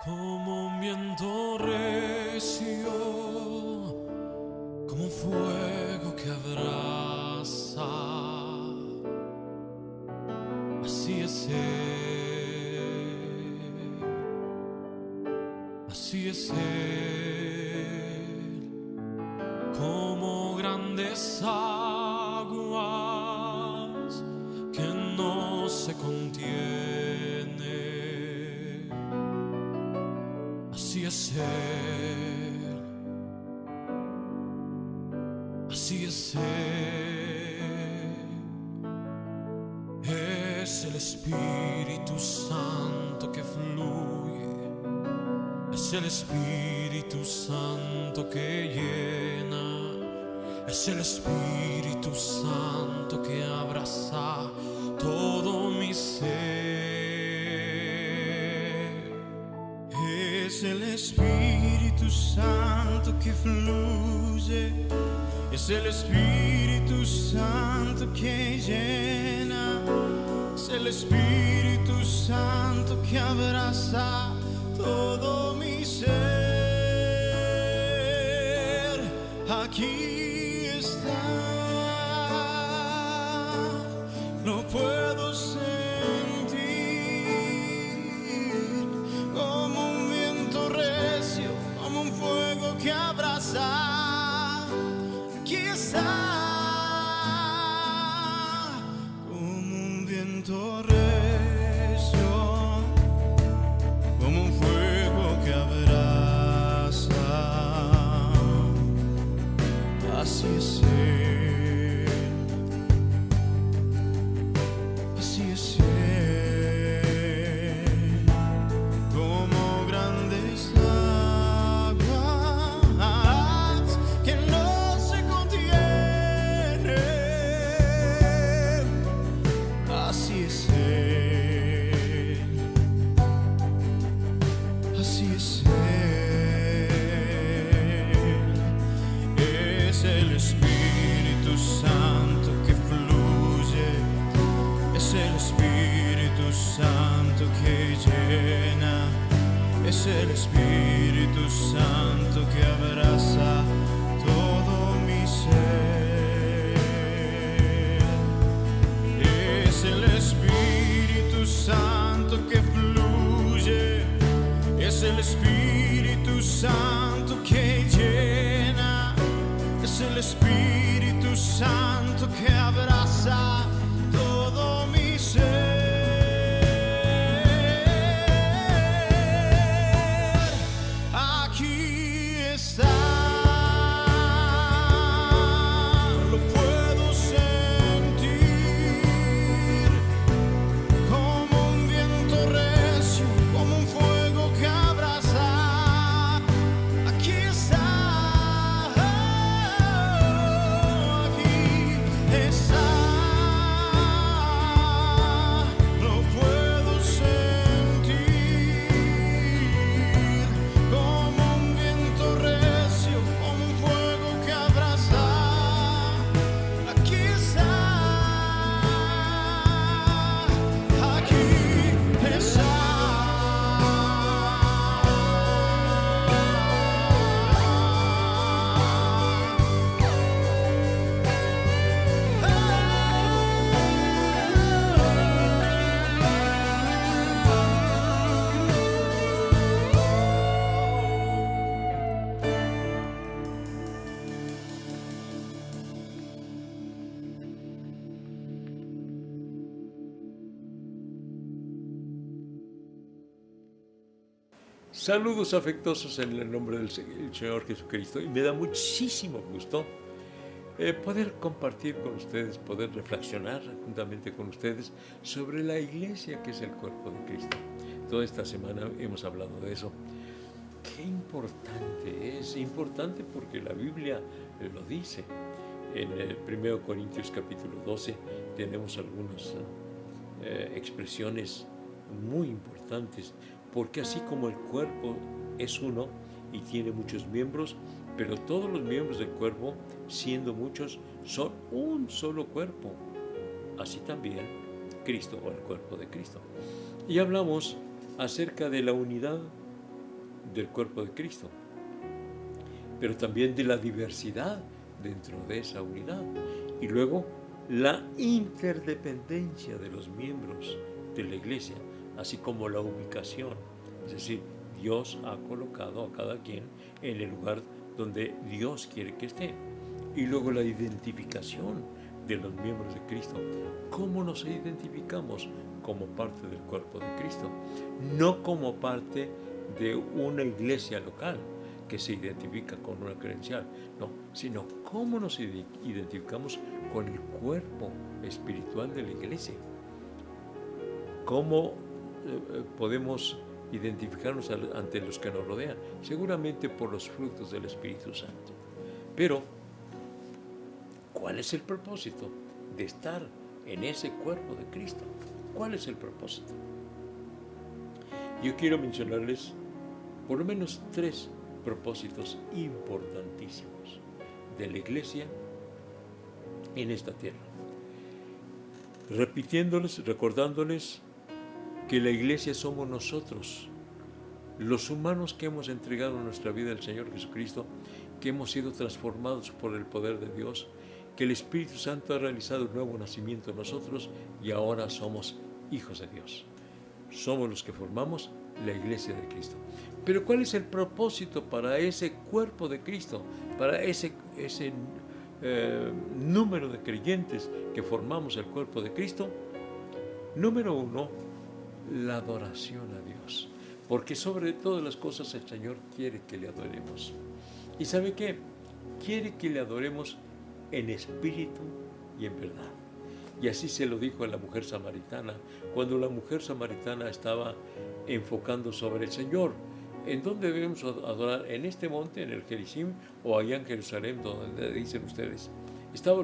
Como un viento recio, como un fuego que abraza, así es Él, así es Él, como grandes aguas que no se contienen. Así es Él, así es Él, es el Espíritu Santo que fluye, es el Espíritu Santo que llena, es el Espíritu Santo que abraza todo mi ser. Es el Espíritu Santo que fluye, es el Espíritu Santo que llena, es el Espíritu Santo que abraza todo mi ser. Aquí está, lo puedo sentir. Fuego que abraza, aquí está, como un viento recio, como un fuego que abraza, así es Él, así es Él. Es el Espíritu Santo que abraza todo mi ser. Es el Espíritu Santo que fluye, es el Espíritu Santo que llena, es el Espíritu Santo que abraza todo mi ser. Saludos afectuosos en el nombre del Señor Jesucristo, y me da muchísimo gusto poder compartir con ustedes, poder reflexionar juntamente con ustedes sobre la iglesia, que es el cuerpo de Cristo. Toda esta semana hemos hablado de eso. Qué importante es, importante porque la Biblia lo dice. En 1 Corintios capítulo 12 tenemos algunas expresiones muy importantes, porque así como el cuerpo es uno y tiene muchos miembros, pero todos los miembros del cuerpo, siendo muchos, son un solo cuerpo. Así también Cristo, o el cuerpo de Cristo. Y hablamos acerca de la unidad del cuerpo de Cristo, pero también de la diversidad dentro de esa unidad. Y luego la interdependencia de los miembros de la iglesia, así como la ubicación. Es decir, Dios ha colocado a cada quien en el lugar donde Dios quiere que esté. Y luego la identificación de los miembros de Cristo. ¿Cómo nos identificamos? Como parte del cuerpo de Cristo, no como parte de una iglesia local que se identifica con una credencial, no, sino cómo nos identificamos con el cuerpo espiritual de la iglesia. ¿Cómo podemos identificarnos ante los que nos rodean? Seguramente por los frutos del Espíritu Santo. Pero, ¿cuál es el propósito de estar en ese cuerpo de Cristo? ¿Cuál es el propósito? Yo quiero mencionarles por lo menos 3 propósitos importantísimos de la iglesia en esta tierra. Repitiéndoles, recordándoles que la iglesia somos nosotros, los humanos que hemos entregado nuestra vida al Señor Jesucristo, que hemos sido transformados por el poder de Dios, que el Espíritu Santo ha realizado un nuevo nacimiento en nosotros y ahora somos hijos de Dios. Somos los que formamos la iglesia de Cristo. Pero ¿cuál es el propósito para ese cuerpo de Cristo? Para ese número de creyentes que formamos el cuerpo de Cristo. Número 1, la adoración a Dios. Porque sobre todas las cosas el Señor quiere que le adoremos. ¿Y sabe qué? Quiere que le adoremos en espíritu y en verdad. Y así se lo dijo a la mujer samaritana, cuando la mujer samaritana estaba enfocando sobre el Señor. ¿En dónde debemos adorar? ¿En este monte, en el Gerizim, o allá en Jerusalén, donde dicen ustedes? Estaba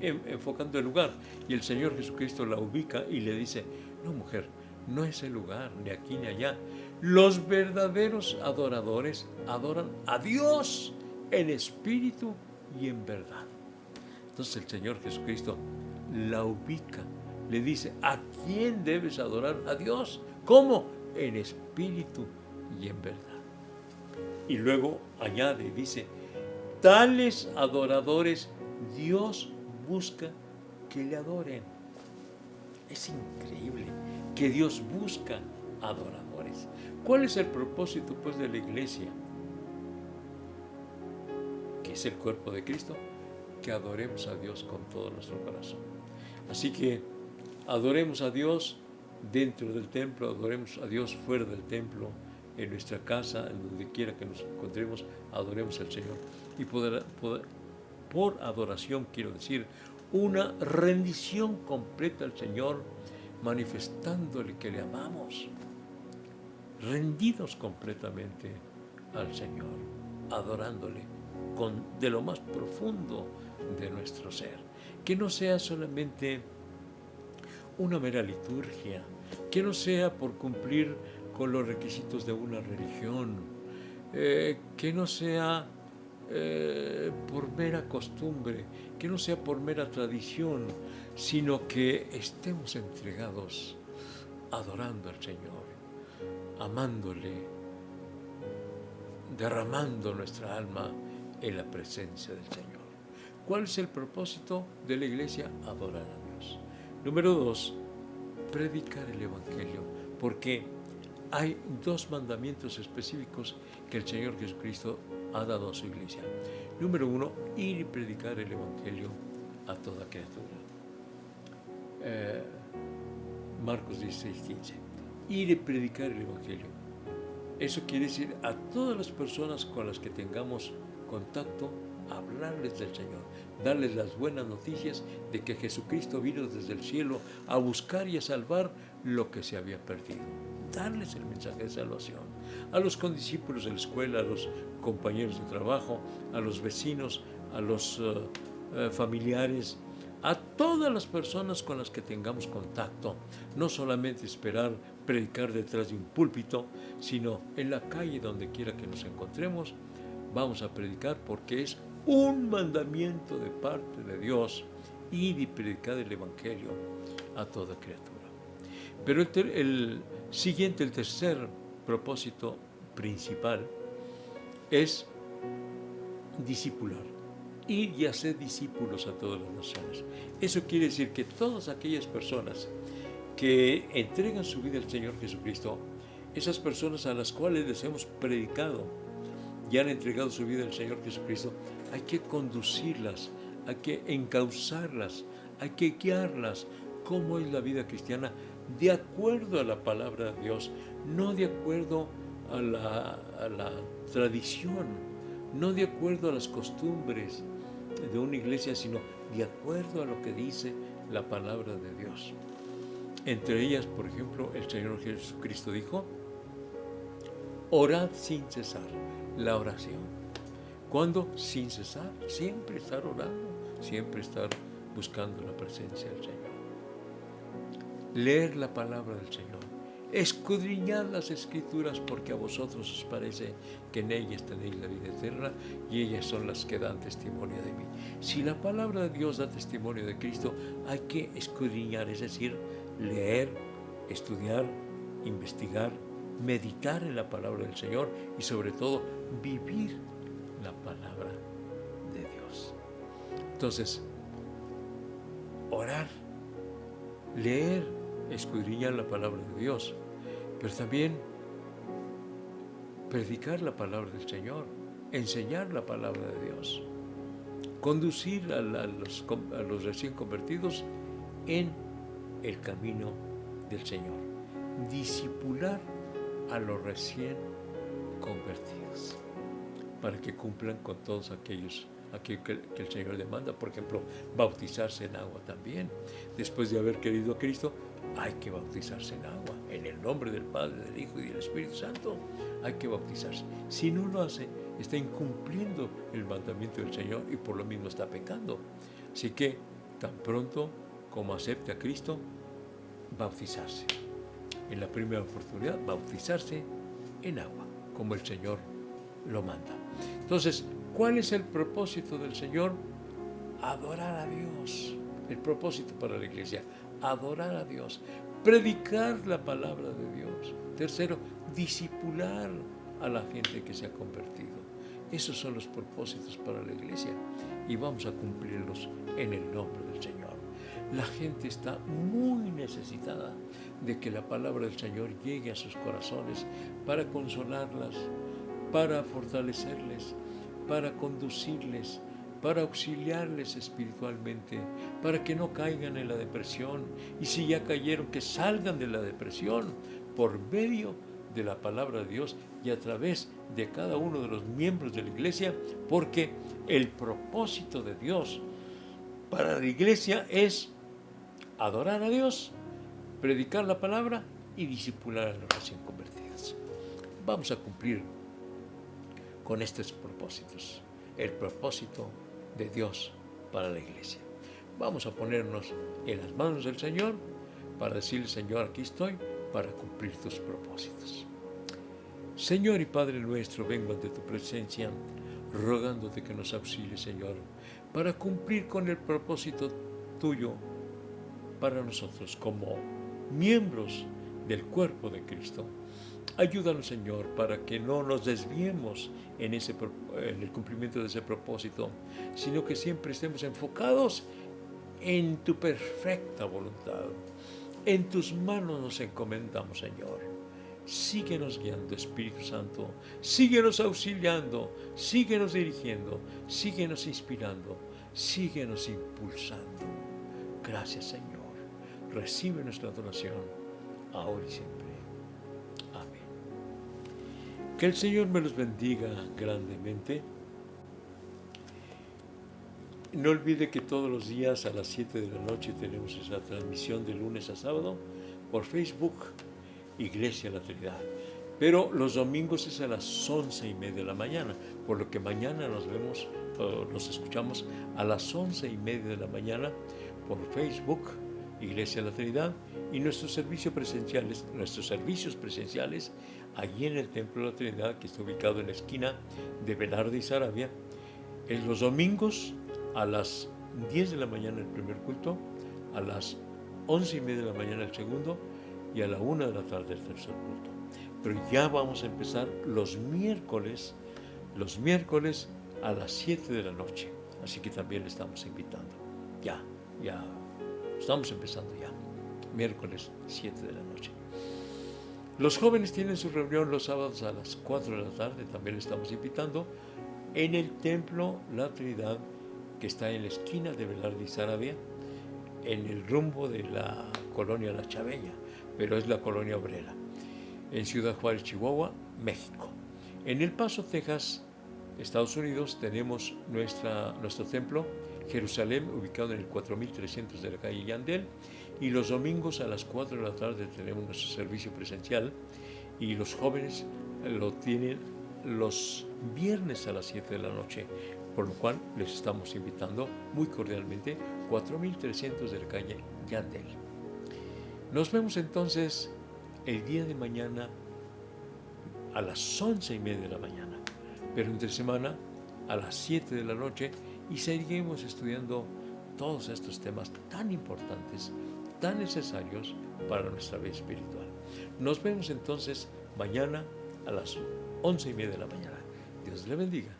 enfocando el lugar, y el Señor Jesucristo la ubica y le dice: no, mujer, no es el lugar, ni aquí ni allá. Los verdaderos adoradores adoran a Dios en espíritu y en verdad. Entonces el Señor Jesucristo la ubica, le dice: ¿a quién debes adorar? A Dios. ¿Cómo? En espíritu y en verdad. Y luego añade y dice: tales adoradores Dios busca que le adoren. Es increíble que Dios busca adoradores. ¿Cuál es el propósito, pues, de la iglesia? Que es el cuerpo de Cristo, que adoremos a Dios con todo nuestro corazón. Así que adoremos a Dios dentro del templo, adoremos a Dios fuera del templo, en nuestra casa, en donde quiera que nos encontremos, adoremos al Señor. Y por adoración quiero decir una rendición completa al Señor, manifestándole que le amamos, rendidos completamente al Señor, adorándole de lo más profundo de nuestro ser. Que no sea solamente una mera liturgia, que no sea por cumplir con los requisitos de una religión, que no sea por mera costumbre, que no sea por mera tradición, sino que estemos entregados adorando al Señor, amándole, derramando nuestra alma en la presencia del Señor. ¿Cuál es el propósito de la iglesia? Adorar a Dios. Número 2, predicar el Evangelio, porque hay 2 mandamientos específicos que el Señor Jesucristo ha dado a su iglesia. Número 1, ir y predicar el Evangelio a toda criatura. Marcos 16:15. Ir y predicar el Evangelio. Eso quiere decir a todas las personas con las que tengamos contacto, hablarles del Señor, darles las buenas noticias de que Jesucristo vino desde el cielo a buscar y a salvar lo que se había perdido. Darles el mensaje de salvación a los condiscípulos de la escuela, a los compañeros de trabajo, a los vecinos, a los familiares, a todas las personas con las que tengamos contacto. No solamente esperar predicar detrás de un púlpito, sino en la calle, donde quiera que nos encontremos, vamos a predicar, porque es un mandamiento de parte de Dios: ir y predicar el Evangelio a toda criatura. Pero el tercer propósito principal es discipular, ir y hacer discípulos a todas las naciones. Eso quiere decir que todas aquellas personas que entregan su vida al Señor Jesucristo, esas personas a las cuales les hemos predicado y han entregado su vida al Señor Jesucristo, hay que conducirlas, hay que encauzarlas, hay que guiarlas. ¿Cómo es la vida cristiana? De acuerdo a la palabra de Dios, no de acuerdo a la tradición, no de acuerdo a las costumbres de una iglesia, sino de acuerdo a lo que dice la palabra de Dios. Entre ellas, por ejemplo, el Señor Jesucristo dijo: orad sin cesar. La oración. ¿Cuándo? Sin cesar. Siempre estar orando, siempre estar buscando la presencia del Señor. Leer la palabra del Señor. Escudriñad las Escrituras, porque a vosotros os parece que en ellas tenéis la vida eterna, y ellas son las que dan testimonio de mí. Si la palabra de Dios da testimonio de Cristo, hay que escudriñar, es decir, leer, estudiar, investigar, meditar en la palabra del Señor y sobre todo vivir la palabra de Dios. Entonces, orar, leer, escudriñar la palabra de Dios, pero también predicar la palabra del Señor, enseñar la palabra de Dios, conducir a los recién convertidos en el camino del Señor, discipular a los recién convertidos para que cumplan con todos aquellos que el Señor demanda. Por ejemplo, bautizarse en agua también. Después de haber querido a Cristo, hay que bautizarse en agua, en el nombre del Padre, del Hijo y del Espíritu Santo. Hay que bautizarse. Si no lo hace, está incumpliendo el mandamiento del Señor y por lo mismo está pecando. Así que, tan pronto como acepte a Cristo, bautizarse. En la primera oportunidad, bautizarse en agua, como el Señor lo manda. Entonces, ¿cuál es el propósito del Señor? Adorar a Dios. El propósito para la iglesia, adorar a Dios, predicar la palabra de Dios. Tercero, discipular a la gente que se ha convertido. Esos son los propósitos para la iglesia y vamos a cumplirlos en el nombre del Señor. La gente está muy necesitada de que la palabra del Señor llegue a sus corazones para consolarlas, para fortalecerles, para conducirles, para auxiliarles espiritualmente, para que no caigan en la depresión y si ya cayeron, que salgan de la depresión por medio de la palabra de Dios y a través de cada uno de los miembros de la iglesia, porque el propósito de Dios para la iglesia es adorar a Dios, predicar la palabra y discipular a los recién convertidos. Vamos a cumplir con estos propósitos, el propósito de Dios para la iglesia. Vamos a ponernos en las manos del Señor para decirle: Señor, aquí estoy para cumplir tus propósitos. Señor y Padre nuestro, vengo ante tu presencia rogándote que nos auxilies, Señor, para cumplir con el propósito tuyo para nosotros como miembros del cuerpo de Cristo. Ayúdanos, Señor, para que no nos desviemos en el cumplimiento de ese propósito, sino que siempre estemos enfocados en tu perfecta voluntad. En tus manos nos encomendamos, Señor. Síguenos guiando, Espíritu Santo. Síguenos auxiliando, síguenos dirigiendo, síguenos inspirando, síguenos impulsando. Gracias, Señor. Recibe nuestra adoración, ahora y siempre. Amén. Que el Señor me los bendiga grandemente. No olvide que todos los días a las 7 de la noche tenemos esa transmisión de lunes a sábado por Facebook, Iglesia La Trinidad. Pero los domingos es a las 11:30 de la mañana, por lo que mañana nos escuchamos a las 11:30 de la mañana por Facebook, Iglesia La Trinidad, y nuestros servicios presenciales allí en el Templo de la Trinidad, que está ubicado en la esquina de Velarde y Saravia, en los domingos a las 10 de la mañana el primer culto, a las 11:30 de la mañana el segundo y a la 1 de la tarde el tercer culto. pero ya vamos a empezar los miércoles a las 7 de la noche. Así que también le estamos invitando. Ya, estamos empezando ya. Miércoles 7 de la noche. Los jóvenes tienen su reunión los sábados a las 4 de la tarde. También le estamos invitando en el Templo La Trinidad, que está en la esquina de Velarde y Saravia, en el rumbo de la colonia La Chaveña, pero es la colonia obrera, en Ciudad Juárez, Chihuahua, México. En El Paso, Texas, Estados Unidos, tenemos nuestro templo, Jerusalén, ubicado en el 4300 de la calle Yandel, y los domingos a las 4 de la tarde tenemos nuestro servicio presencial, y los jóvenes lo tienen los viernes a las 7 de la noche, por lo cual les estamos invitando muy cordialmente, 4300 de la calle Yandel. Nos vemos entonces el día de mañana a las 11:30 de la mañana, pero entre semana a las 7 de la noche, y seguiremos estudiando todos estos temas tan importantes, tan necesarios para nuestra vida espiritual. Nos vemos entonces mañana a las 11:30 de la mañana. Dios le bendiga.